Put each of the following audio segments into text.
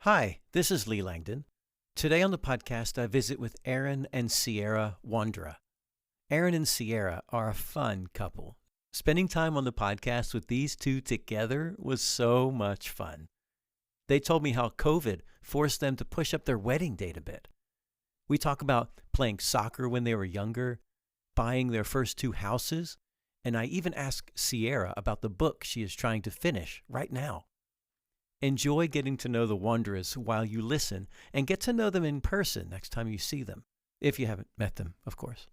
Hi, this is Lee Langdon. Today on the podcast, I visit with Aaron and Cierra Wondra. Aaron and Cierra are a fun couple. Spending time on the podcast with these two together was so much fun. They told me how COVID forced them to push up their wedding date a bit. We talk about playing soccer when they were younger, buying their first two houses, and I even asked Cierra about the book she is trying to finish right now. Enjoy getting to know the Wondras while you listen and get to know them in person next time you see them, if you haven't met them, of course.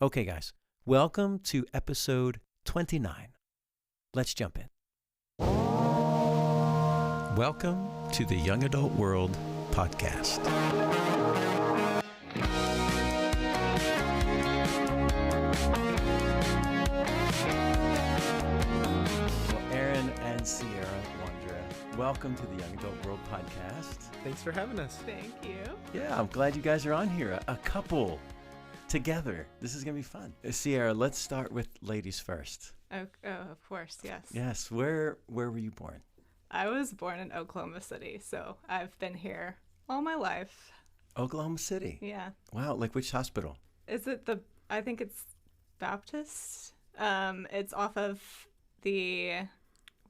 Okay, guys, welcome to episode 29. Let's jump in. Welcome to the Young Adult World podcast. Well, Aaron and Cierra Wondra, welcome to the Young Adult World podcast. Thanks for having us. Thank you. Yeah, I'm glad you guys are on here, a couple together. This is going to be fun. Cierra, let's start with ladies first. Oh, of course, yes. Yes, where were you born? I was born in Oklahoma City, so I've been here all my life. Oklahoma City? Yeah. Wow, like which hospital? I think it's Baptist. It's off of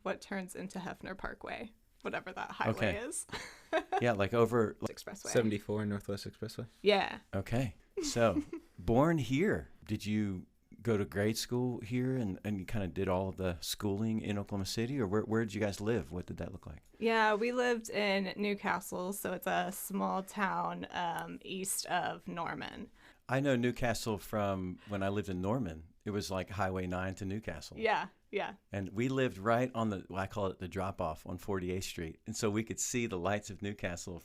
what turns into Hefner Parkway, whatever that highway is. Yeah, like over Expressway. 74 Northwest Expressway. Yeah. Okay. So, born here. Did you go to grade school here and you kind of did all of the schooling in Oklahoma City, or where did you guys live? What did that look like? Yeah, we lived in Newcastle, so it's a small town east of Norman. I know Newcastle from when I lived in Norman. It was like Highway 9 to Newcastle. Yeah. And we lived right on I call it the drop-off on 48th Street. And so we could see the lights of Newcastle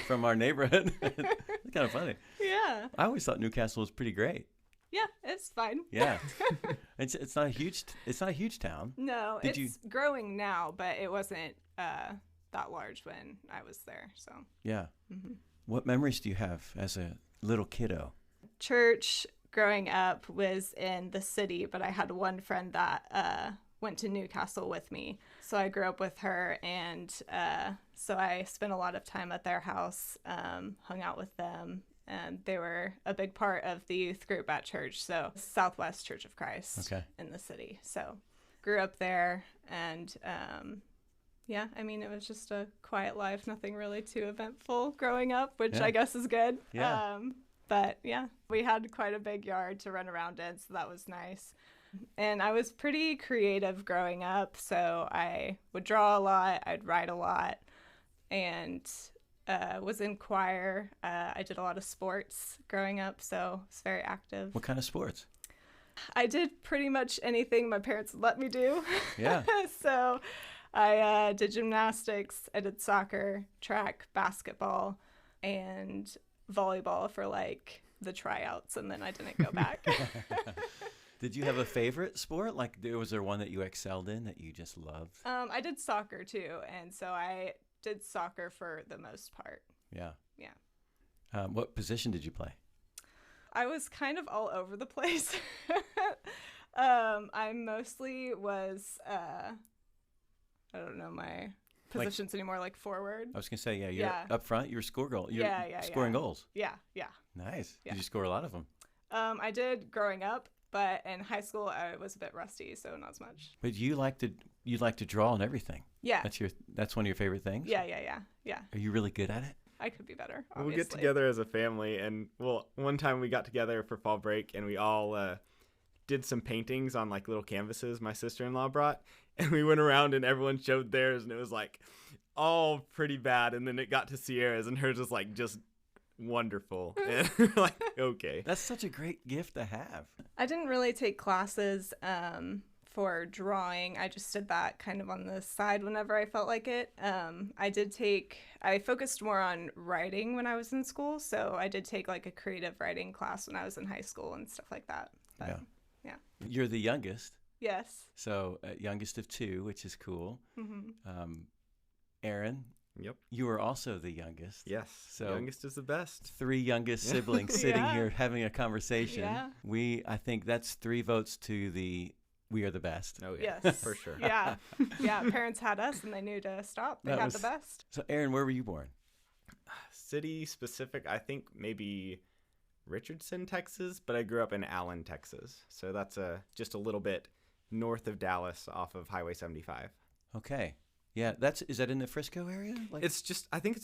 from our neighborhood. It's kind of funny. Yeah. I always thought Newcastle was pretty great. Yeah, it's fine. Yeah. It's not a huge town. No, it's growing now, but it wasn't that large when I was there. So Yeah. Mm-hmm. What memories do you have as a little kiddo? Church growing up was in the city, but I had one friend that went to Newcastle with me. So I grew up with her, and so I spent a lot of time at their house, hung out with them. And they were a big part of the youth group at church, so Southwest Church of Christ in the city. So grew up there, and it was just a quiet life, nothing really too eventful growing up, which I guess is good. Yeah. But yeah, we had quite a big yard to run around in, so that was nice. And I was pretty creative growing up, so I would draw a lot, I'd write a lot, and was in choir. I did a lot of sports growing up, so I was very active. What kind of sports? I did pretty much anything my parents would let me do. Yeah. So I did gymnastics, I did soccer, track, basketball, and volleyball for like the tryouts, and then I didn't go back. Did you have a favorite sport? Like, was there one that you excelled in that you just loved? I did soccer too, and so I did soccer for the most part. Yeah. Yeah. What position did you play? I was kind of all over the place. I mostly was, I don't know my positions anymore, like forward. I was going to say, you're up front, you're scoring goals. Yeah. Nice. Yeah. Did you score a lot of them? I did growing up, but in high school I was a bit rusty, so not as much. But you like to draw and everything. Yeah. That's one of your favorite things? Yeah. Are you really good at it? I could be better, obviously. We'll get together as a family, and one time we got together for fall break, and we all did some paintings on like little canvases my sister-in-law brought, and we went around and everyone showed theirs, and it was like all pretty bad, and then it got to Sierra's, and hers was like just wonderful. And we're like, okay. That's such a great gift to have. I didn't really take classes for drawing. I just did that kind of on the side whenever I felt like it. I focused more on writing when I was in school, so I did take like a creative writing class when I was in high school and stuff like that. But, yeah. You're the youngest. Yes. So youngest of two, which is cool. Mm-hmm. Aaron, Yep. you are also the youngest. Yes. So youngest is the best. Three youngest siblings sitting here having a conversation. Yeah. I think that's 3 votes to the we are the best. Oh, yeah, Yes. for sure. Yeah. Yeah. Parents had us and they knew to stop. They had the best. So, Aaron, where were you born? City specific, I think maybe Richardson, Texas, but I grew up in Allen, Texas. So that's just a little bit north of Dallas off of Highway 75. Okay. Yeah, is that in the Frisco area? It's just, I think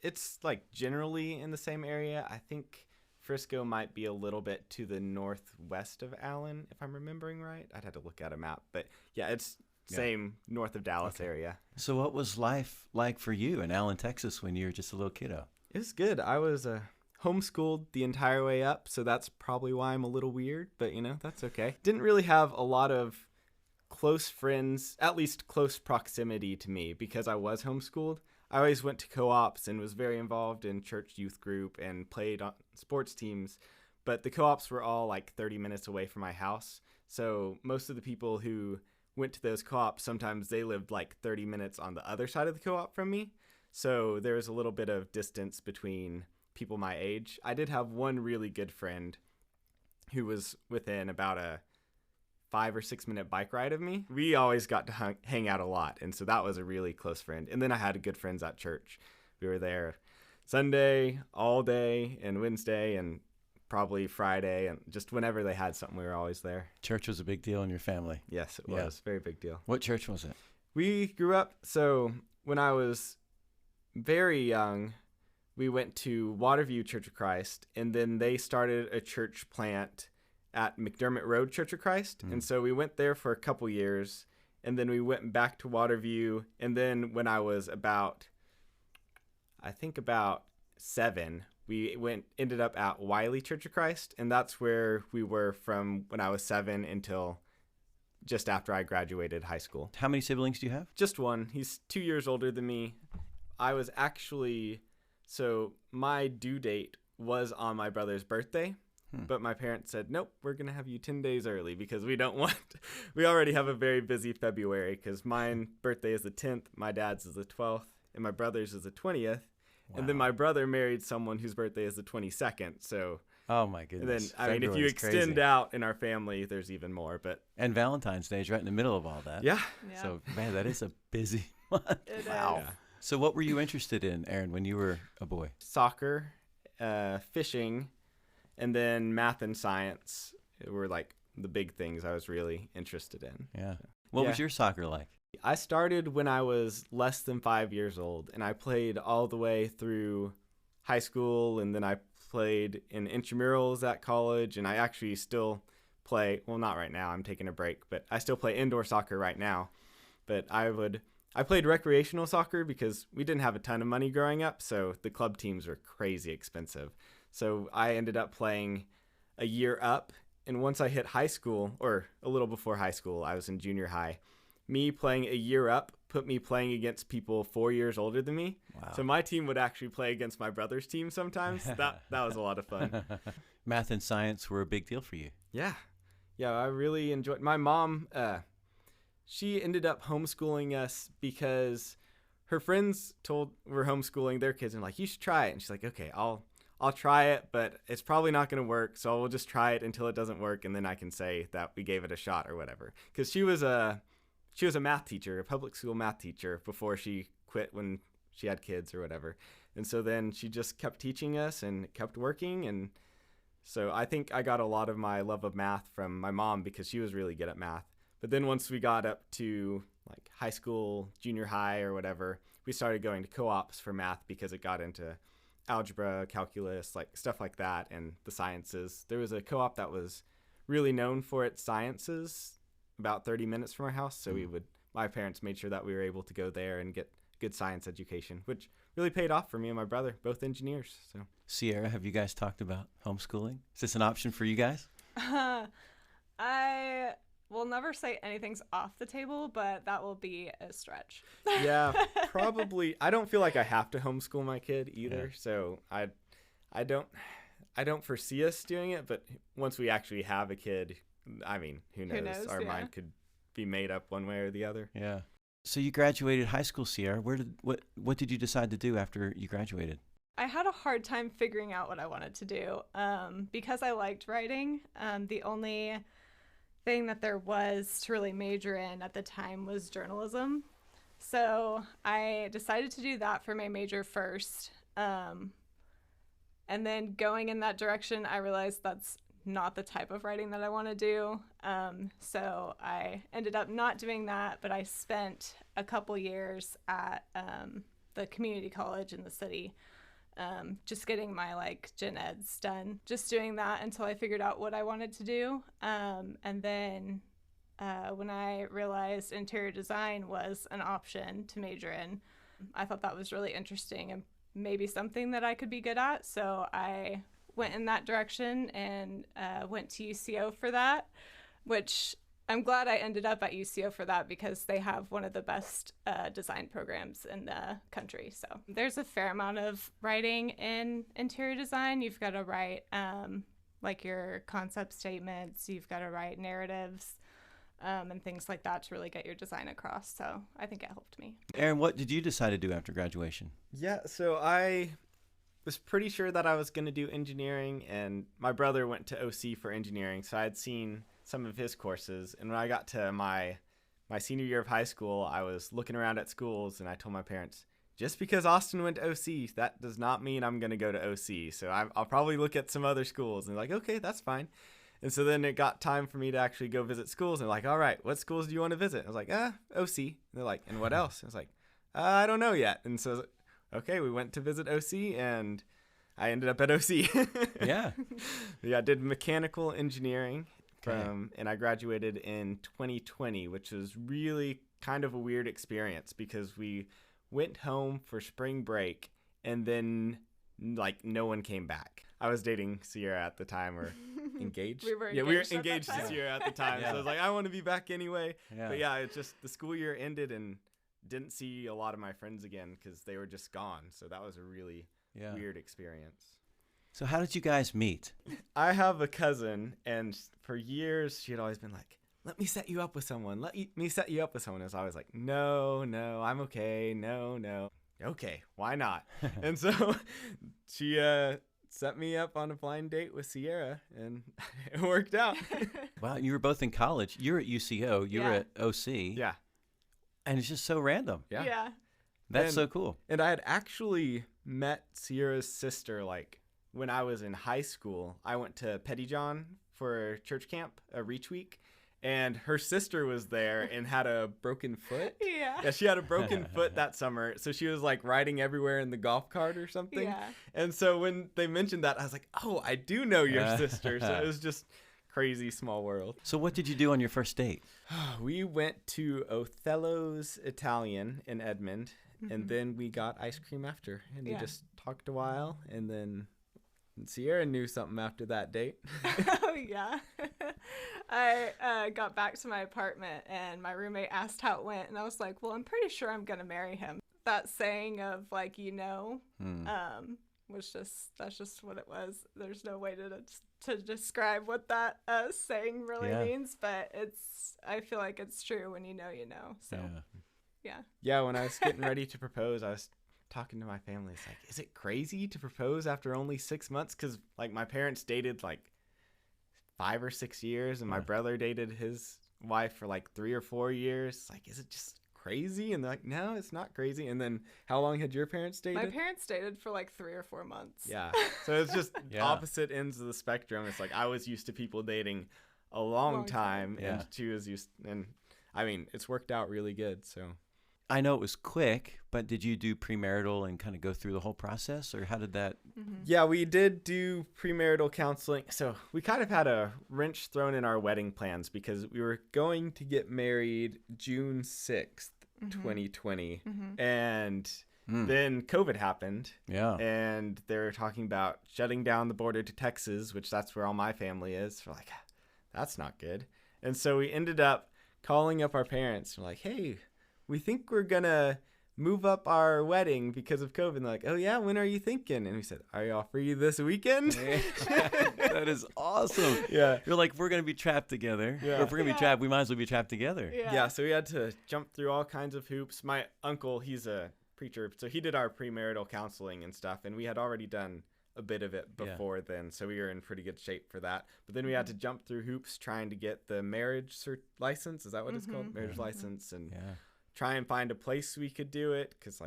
it's like generally in the same area. I think Frisco might be a little bit to the northwest of Allen, if I'm remembering right. I'd have to look at a map, but yeah, it's same north of Dallas area. So what was life like for you in Allen, Texas when you were just a little kiddo? It was good. I was homeschooled the entire way up, so that's probably why I'm a little weird, but that's okay. Didn't really have a lot of close friends, at least close proximity to me, because I was homeschooled. I always went to co-ops and was very involved in church youth group and played on sports teams, but the co-ops were all like 30 minutes away from my house. So most of the people who went to those co-ops, sometimes they lived like 30 minutes on the other side of the co-op from me. So there was a little bit of distance between people my age. I did have one really good friend who was within about a 5 or 6 minute bike ride of me. We always got to hang out a lot, and so that was a really close friend. And then I had good friends at church. We were there Sunday all day and Wednesday and probably Friday, and just whenever they had something, we were always there. Church was a big deal in your family. Yes, it was. Very big deal. What church was it? We grew up, so when I was very young, we went to Waterview Church of Christ, and then they started a church plant at McDermott Road Church of Christ. And so we went there for a couple years, and then we went back to Waterview. And then when I was about 7, we ended up at Wiley Church of Christ, and that's where we were from when I was 7 until just after I graduated high school. How many siblings do you have? Just one. He's 2 years older than me. I was actually, so my due date was on my brother's birthday, but my parents said, nope, we're going to have you 10 days early because we already have a very busy February because my birthday is the 10th, my dad's is the 12th, and my brother's is the 20th. Wow. And then my brother married someone whose birthday is the 22nd. So, oh my goodness. And then, if you extend out in our family, there's even more. And Valentine's Day is right in the middle of all that. Yeah. So, man, that is a busy month. It wow. is. Yeah. So what were you interested in, Aaron, when you were a boy? Soccer, fishing, and then math and science were like the big things I was really interested in. Yeah. What was your soccer like? I started when I was less than 5 years old, and I played all the way through high school, and then I played in intramurals at college, and I actually still play, well, not right now, I'm taking a break, but I still play indoor soccer right now. But I played recreational soccer because we didn't have a ton of money growing up, so the club teams were crazy expensive. So I ended up playing a year up, and once I hit high school, or a little before high school, I was in junior high, me playing a year up put me playing against people 4 years older than me. Wow. So my team would actually play against my brother's team sometimes. That was a lot of fun. Math and science were a big deal for you. Yeah. Yeah, I really enjoyed. My mom, she ended up homeschooling us because her friends were homeschooling their kids and like, you should try it. And she's like, okay, I'll try it, but it's probably not going to work. So we'll just try it until it doesn't work. And then I can say that we gave it a shot or whatever. Cause she was a math teacher, a public school math teacher before she quit when she had kids or whatever. And so then she just kept teaching us and kept working. And so I think I got a lot of my love of math from my mom because she was really good at math. But then once we got up to like high school, junior high or whatever, we started going to co-ops for math because it got into algebra, calculus, like stuff like that, and the sciences. There was a co-op that was really known for its sciences about 30 minutes from our house. So my parents made sure that we were able to go there and get good science education, which really paid off for me and my brother, both engineers. So, Cierra, have you guys talked about homeschooling? Is this an option for you guys? I will never say anything's off the table, but that will be a stretch. Yeah, probably. I don't feel like I have to homeschool my kid either. Yeah. So I don't foresee us doing it, but once we actually have a kid, I mean, who knows? Our mind could be made up one way or the other. Yeah. So you graduated high school, Cierra. What did you decide to do after you graduated? I had a hard time figuring out what I wanted to do because I liked writing. The only thing that there was to really major in at the time was journalism. So I decided to do that for my major first. And then going in that direction, I realized that's not the type of writing that I want to do. So I ended up not doing that, but I spent a couple years at the community college in the city, just getting my like gen eds done, just doing that until I figured out what I wanted to do. And then when I realized interior design was an option to major in, I thought that was really interesting and maybe something that I could be good at. So I went in that direction and went to UCO for that, which I'm glad I ended up at UCO for that because they have one of the best design programs in the country. So there's a fair amount of writing in interior design. You've got to write like your concept statements, you've got to write narratives, and things like that to really get your design across. So I think it helped me. Aaron, what did you decide to do after graduation? Yeah, so I was pretty sure that I was going to do engineering, and my brother went to OC for engineering, so I had seen some of his courses. And when I got to my senior year of high school, I was looking around at schools, and I told my parents, just because Austin went to OC, that does not mean I'm going to go to OC. So I'll probably look at some other schools. And they're like, okay, that's fine. And so then it got time for me to actually go visit schools. And they're like, all right, what schools do you want to visit? I was like, OC. And they're like, and what else? I was like, I don't know yet. And so, okay, we went to visit OC, and I ended up at OC. Yeah. Yeah, I did mechanical engineering, Okay. and I graduated in 2020, which was really kind of a weird experience because we went home for spring break, and then like no one came back. I was dating Cierra at the time, or engaged. We were Yeah, we were engaged at that engaged to time. Cierra at the time. Yeah. So I was like, I want to be back anyway. Yeah. But yeah, it's just the school year ended and didn't see a lot of my friends again because they were just gone. So that was a really Yeah. weird experience. So how did you guys meet? I have a cousin, and for years she had always been like, let me set you up with someone. Me set you up with someone. And so I was like, no, I'm okay. No. Okay, why not? And so she set me up on a blind date with Cierra, and it worked out. Wow, you were both in college. You were at UCO. You were Yeah. at OC. Yeah. And it's just so random. Yeah. Yeah. That's And- so cool. And I had actually met Sierra's sister like when I was in high school. I went to Pettyjohn for church camp, a reach week, and her sister was there and had a broken foot. Yeah. Yeah, she had a broken foot that summer, so she was like riding everywhere in the golf cart or something. Yeah. And so when they mentioned that, I was like, oh, I do know your sister. So it was just crazy small world. So what did you do on your first date? We went to Othello's Italian in Edmond, and then we got ice cream after, and we Yeah. just talked a while, and then Sierra knew something after that date. Oh, yeah. I got back to my apartment and my roommate asked how it went. And I was like, well, I'm pretty sure I'm going to marry him. That saying of like, that's just what it was. There's no way to describe what that saying really Yeah. means. But I feel like it's true when you know, you know. So, yeah. Yeah, when I was getting ready to propose, I was talking to my family. It's like, is it crazy to propose after only 6 months? Because like my parents dated like 5 or 6 years, and my Yeah. brother dated his wife for like 3 or 4 years. Like, is it just crazy? And they're like, no, it's not crazy. And then how long had your parents dated? My parents dated for like 3 or 4 months. Yeah. So it's just Yeah. opposite ends of the spectrum. It's like I was used to people dating a long Long time. time, Yeah. and she was used, and I mean, it's worked out really good. So I know it was quick, but did you do premarital and kind of go through the whole process, or how did that? yeah, we did do premarital counseling. So we kind of had a wrench thrown in our wedding plans because we were going to get married June 6th, 2020. And then COVID happened. Yeah. And they were talking about shutting down the border to Texas, which that's where all my family is. We're like, that's not good. And so we ended up calling up our parents. We're like, hey, we think we're going to move up our wedding because of COVID. And they're like, oh, yeah, when are you thinking? And we said, are you all free this weekend? That is awesome. Yeah. You're like, we're going to be trapped together. Yeah. Or if we're going to be Yeah. trapped, we might as well be trapped together. Yeah, so we had to jump through all kinds of hoops. My uncle, he's a preacher, so he did our premarital counseling and stuff, and we had already done a bit of it Yeah. before then, so we were in pretty good shape for that. But then we had to jump through hoops trying to get the marriage license. Is that what it's called? Marriage license, and Yeah. try and find a place we could do it, because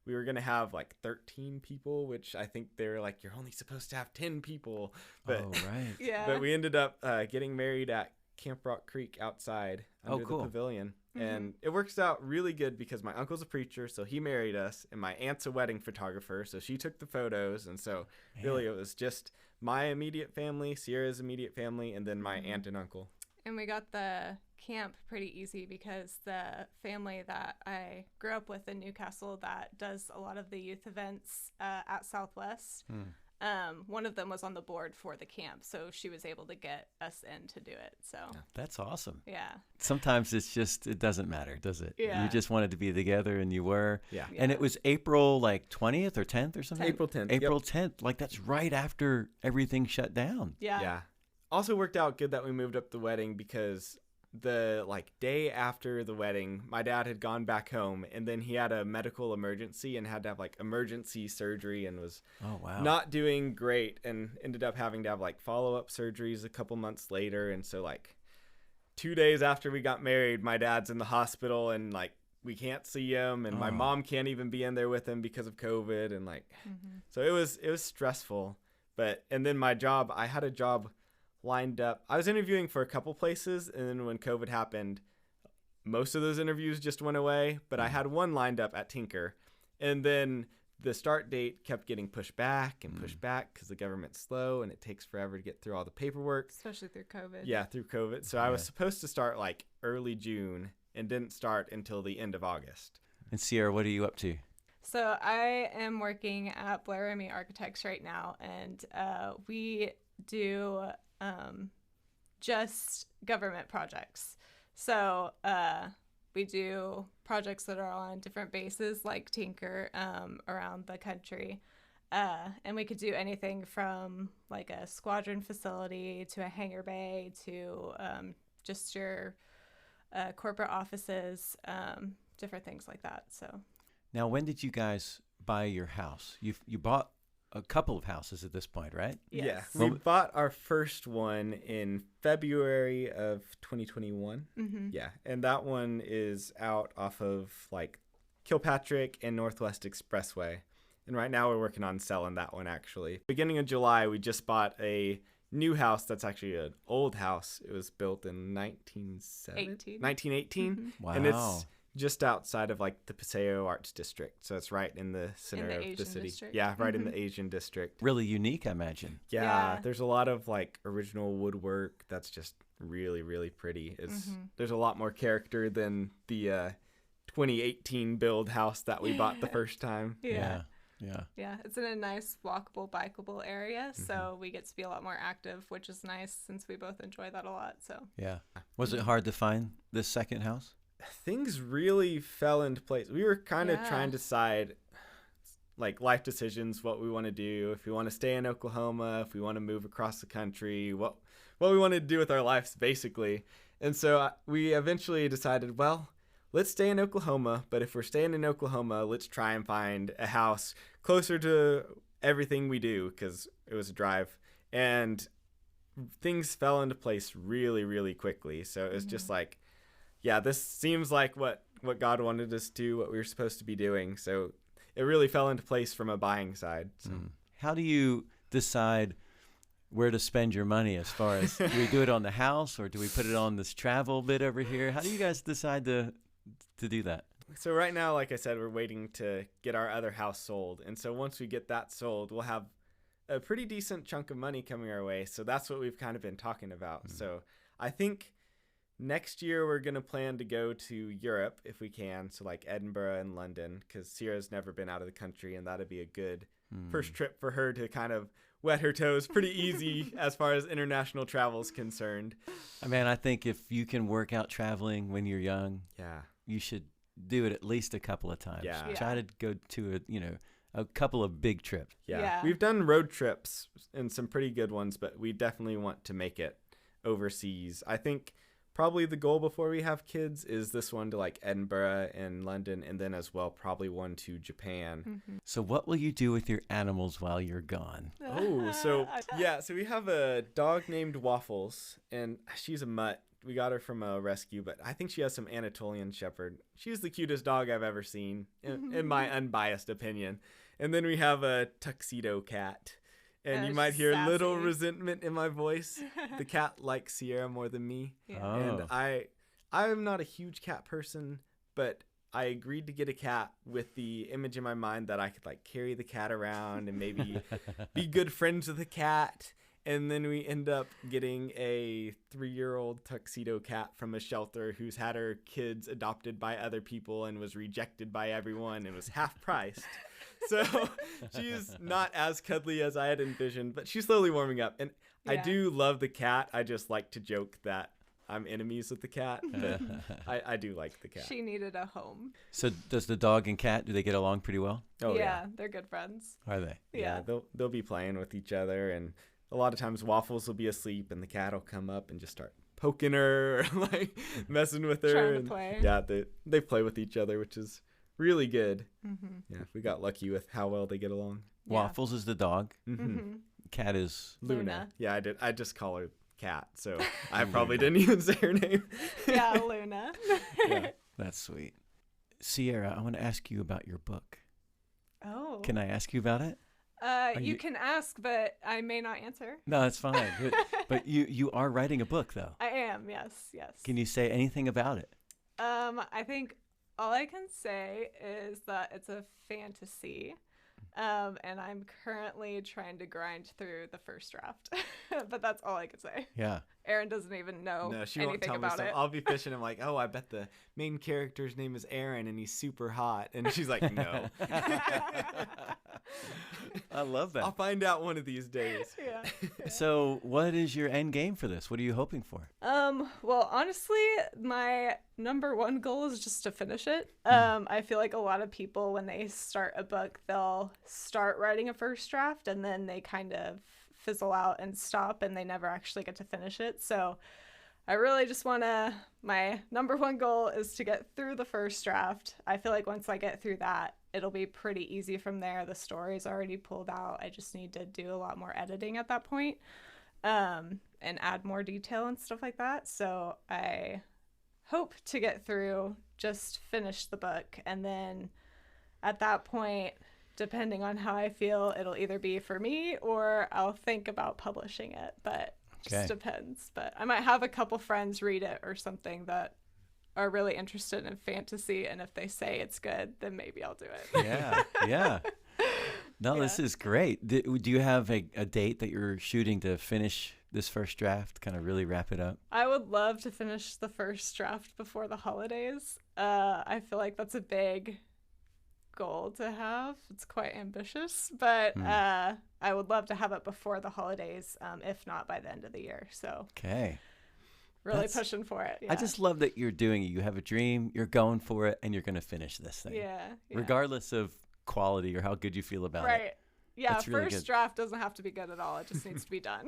we were gonna have like 13 people, which I think they were like, you're only supposed to have 10 people. But Oh, right. Yeah. but we ended up getting married at Camp Rock Creek outside under cool. the pavilion. And it works out really good because my uncle's a preacher, so he married us, and my aunt's a wedding photographer, so she took the photos. And so really it was just my immediate family, Sierra's immediate family, and then my aunt and uncle. And we got the camp pretty easy because the family that I grew up with in Newcastle that does a lot of the youth events at Southwest, one of them was on the board for the camp, so she was able to get us in to do it. So That's awesome. yeah. Sometimes it doesn't matter, does it? Yeah. You just wanted to be together, and you were. Yeah. And it was April like 20th or 10th or something? April 10th. April 10th. Like that's right after everything shut down. Yeah. Yeah. Also worked out good that we moved up the wedding, because the day after the wedding, my dad had gone back home, and then he had a medical emergency and had to have emergency surgery, and was Oh, wow. not doing great, and ended up having to have follow-up surgeries a couple months later. And so 2 days after we got married, my dad's in the hospital, and we can't see him, and my mom can't even be in there with him because of COVID, and so it was stressful. And then my job, I had a job lined up. I was interviewing for a couple places, and then when COVID happened, most of those interviews just went away, but I had one lined up at Tinker, and then the start date kept getting pushed back and pushed back because the government's slow and it takes forever to get through all the paperwork. Especially through COVID. Yeah, through COVID. So I was supposed to start early June and didn't start until the end of August. And Sierra, what are you up to? So I am working at Blair Remy Architects right now, and we do just government projects. So we do projects that are on different bases like Tinker around the country. And we could do anything from a squadron facility to a hangar bay to just your corporate offices, different things like that. So Now, when did you guys buy your house? You bought a couple of houses at this point, right? yes. Yeah, we bought our first one in February of 2021. Yeah, and that one is out off of Kilpatrick and Northwest Expressway. And right now we're working on selling that one, actually. Beginning of July, we just bought a new house that's actually an old house. It was built in 1918. Wow. And it's just outside of the Paseo Arts District. So it's right in the center of the Asian city. district. Yeah, right in the Asian district. Really unique, I imagine. Yeah, there's a lot of original woodwork that's just really, really pretty. There's a lot more character than the 2018 build house that we bought the first time. Yeah. Yeah, it's in a nice walkable, bikeable area, so we get to be a lot more active, which is nice since we both enjoy that a lot. So Yeah. Was it hard to find this second house? Things really fell into place. We were kind of trying to decide life decisions, what we want to do, if we want to stay in Oklahoma, if we want to move across the country, what we wanted to do with our lives, basically. And so we eventually decided, well, let's stay in Oklahoma, but if we're staying in Oklahoma, let's try and find a house closer to everything we do, because it was a drive. And things fell into place really, really quickly. So it was just this seems like what God wanted us to do, what we were supposed to be doing. So it really fell into place from a buying side. So. How do you decide where to spend your money as far as, do we do it on the house or do we put it on this travel bit over here? How do you guys decide to do that? So right now, like I said, we're waiting to get our other house sold. And so once we get that sold, we'll have a pretty decent chunk of money coming our way. So that's what we've kind of been talking about. So I think next year we're going to plan to go to Europe if we can. So Edinburgh and London, because Sierra's never been out of the country, and that'd be a good first trip for her to kind of wet her toes. Pretty easy as far as international travel is concerned. I think if you can work out traveling when you're young, you should do it at least a couple of times. Yeah. Try to go to a couple of big trips. Yeah. We've done road trips and some pretty good ones, but we definitely want to make it overseas. I think probably the goal before we have kids is this one to like Edinburgh and London, and then as well probably one to Japan. Mm-hmm. So what will you do with your animals while you're gone? Oh, so we have a dog named Waffles, and she's a mutt. We got her from a rescue, but I think she has some Anatolian Shepherd. She's the cutest dog I've ever seen, in my unbiased opinion. And then we have a tuxedo cat. And you might hear a little resentment in my voice. The cat likes Sierra more than me. Yeah. Oh. And I'm not a huge cat person, but I agreed to get a cat with the image in my mind that I could like carry the cat around and maybe be good friends with the cat. And then we end up getting a 3-year-old tuxedo cat from a shelter who's had her kids adopted by other people and was rejected by everyone and was half priced. So she's not as cuddly as I had envisioned, but she's slowly warming up. And I do love the cat. I just like to joke that I'm enemies with the cat, but I do like the cat. She needed a home. So does the dog and cat, do they get along pretty well? Oh, yeah, they're good friends. Are they? Yeah. They'll be playing with each other, and a lot of times Waffles will be asleep and the cat will come up and just start poking her or like messing with her. Trying to play. Yeah, they play with each other, which is really good. Mm-hmm. Yeah, we got lucky with how well they get along. Yeah. Waffles is the dog. Mm-hmm. Cat is... Luna. Yeah, I just call her Cat, so I probably didn't even say her name. Yeah, Luna. Yeah. That's sweet. Sierra, I want to ask you about your book. Oh. Can I ask you about it? You can ask, but I may not answer. No, that's fine. But you are writing a book, though. I am, yes. Can you say anything about it? I think all I can say is that it's a fantasy, and I'm currently trying to grind through the first draft. But that's all I can say. Yeah. Aaron doesn't even know No, she won't anything tell me about something. it. I'll be fishing. I'm like, oh, I bet the main character's name is Aaron and he's super hot. And she's like, no. I love that. I'll find out one of these days. Yeah. So what is your end game for this? What are you hoping for? Well, honestly, my number one goal is just to finish it. I feel like a lot of people, when they start a book, they'll start writing a first draft and then they kind of fizzle out and stop and they never actually get to finish it. So I really just my number one goal is to get through the first draft. I feel like once I get through that, it'll be pretty easy from there. The story's already pulled out. I just need to do a lot more editing at that point, and add more detail and stuff like that. So I hope to get through, just finish the book, and then at that point, depending on how I feel, it'll either be for me or I'll think about publishing it, but just depends. But I might have a couple friends read it or something that are really interested in fantasy, and if they say it's good, then maybe I'll do it. Yeah. No, Yeah. This is great. Do you have a date that you're shooting to finish this first draft, kind of really wrap it up? I would love to finish the first draft before the holidays. I feel like that's a big goal to have. It's quite ambitious, but I would love to have it before the holidays, if not by the end of the year. So really pushing for it. Yeah. I just love that you're doing it. You have a dream, you're going for it, and you're going to finish this thing. Yeah. Regardless of quality or how good you feel about it. Right. Yeah, That's really first good. draft doesn't have to be good at all. It just needs to be done.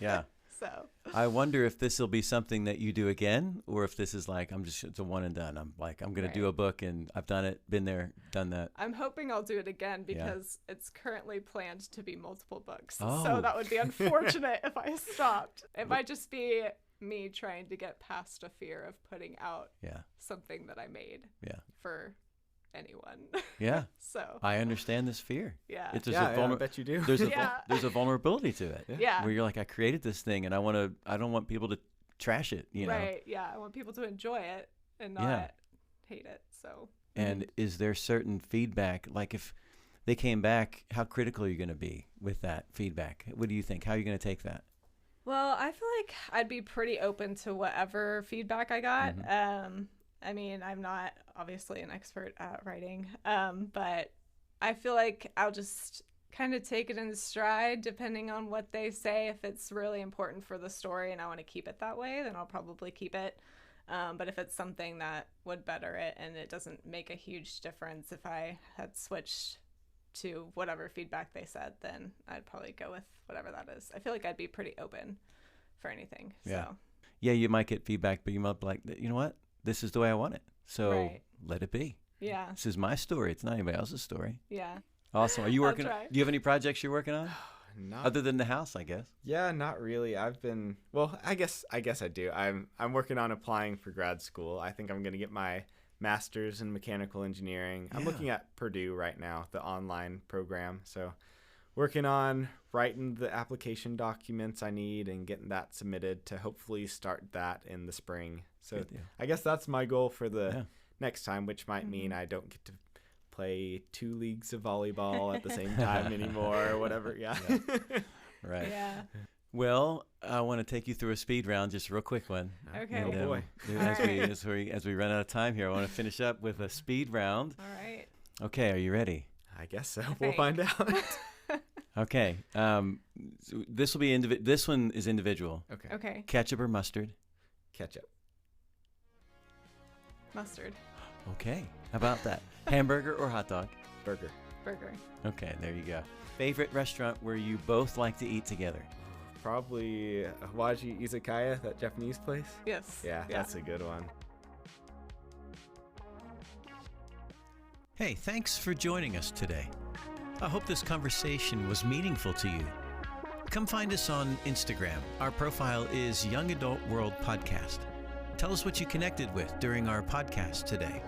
Yeah. So I wonder if this will be something that you do again, or if this is like, it's a one and done. I'm going to do a book and I've done it, been there, done that. I'm hoping I'll do it again because it's currently planned to be multiple books. Oh. So that would be unfortunate if I stopped. It might just be me trying to get past a fear of putting out something that I made for anyone. Yeah. So I understand this fear. Yeah. I bet you do. There's a vulnerability to it. Yeah. Where you're like, I created this thing and I don't want people to trash it, you know? Right. Yeah. I want people to enjoy it and not hate it. So. And is there certain feedback, like if they came back, how critical are you going to be with that feedback? What do you think? How are you going to take that? Well, I feel like I'd be pretty open to whatever feedback I got. I mean, I'm not obviously an expert at writing, but I feel like I'll just kind of take it in stride depending on what they say. If it's really important for the story and I want to keep it that way, then I'll probably keep it. But if it's something that would better it and it doesn't make a huge difference if I had switched to whatever feedback they said, then I'd probably go with whatever that is. I feel like I'd be pretty open for anything. Yeah. So. yeah, you might get feedback, but you might be like, you know what? This is the way I want it. So Right. let it be. Yeah. This is my story. It's not anybody else's story. Yeah. Awesome. Are you I'll working? try. Do you have any projects you're working on Not other than the house? I guess. Yeah, not really. I've been I guess I do. I'm working on applying for grad school. I think I'm going to get my master's in mechanical engineering. I'm Yeah. looking at Purdue right now, the online program. So working on writing the application documents I need and getting that submitted to hopefully start that in the spring. So Good deal. I guess that's my goal for the Yeah. next time, which might mean I don't get to play 2 leagues of volleyball at the same time anymore or whatever. Yeah. Right. Yeah. Well, I want to take you through a speed round, just a real quick one. Okay. And, Oh, boy. as we run out of time here, I want to finish up with a speed round. All right. Okay, are you ready? I guess so. Okay. We'll find out. Okay. So this will be this one is individual. Okay. Okay. Ketchup or mustard? Ketchup. Mustard. Okay. How about that? Hamburger or hot dog? Burger. Burger. Okay, there you go. Favorite restaurant where you both like to eat together? Probably Hawaji Izakaya, that Japanese place. Yes. Yeah, that's a good one. Hey, thanks for joining us today. I hope this conversation was meaningful to you. Come find us on Instagram. Our profile is Young Adult World Podcast. Tell us what you connected with during our podcast today.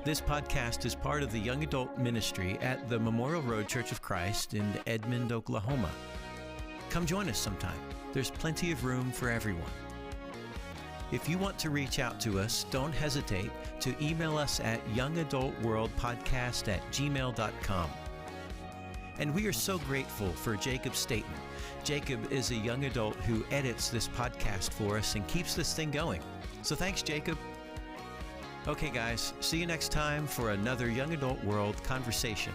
This podcast is part of the Young Adult Ministry at the Memorial Road Church of Christ in Edmond, Oklahoma. Come join us sometime. There's plenty of room for everyone. If you want to reach out to us, don't hesitate to email us at youngadultworldpodcast@gmail.com. And we are so grateful for Jacob Staten. Jacob is a young adult who edits this podcast for us and keeps this thing going. So thanks, Jacob. Okay, guys, see you next time for another Young Adult World conversation.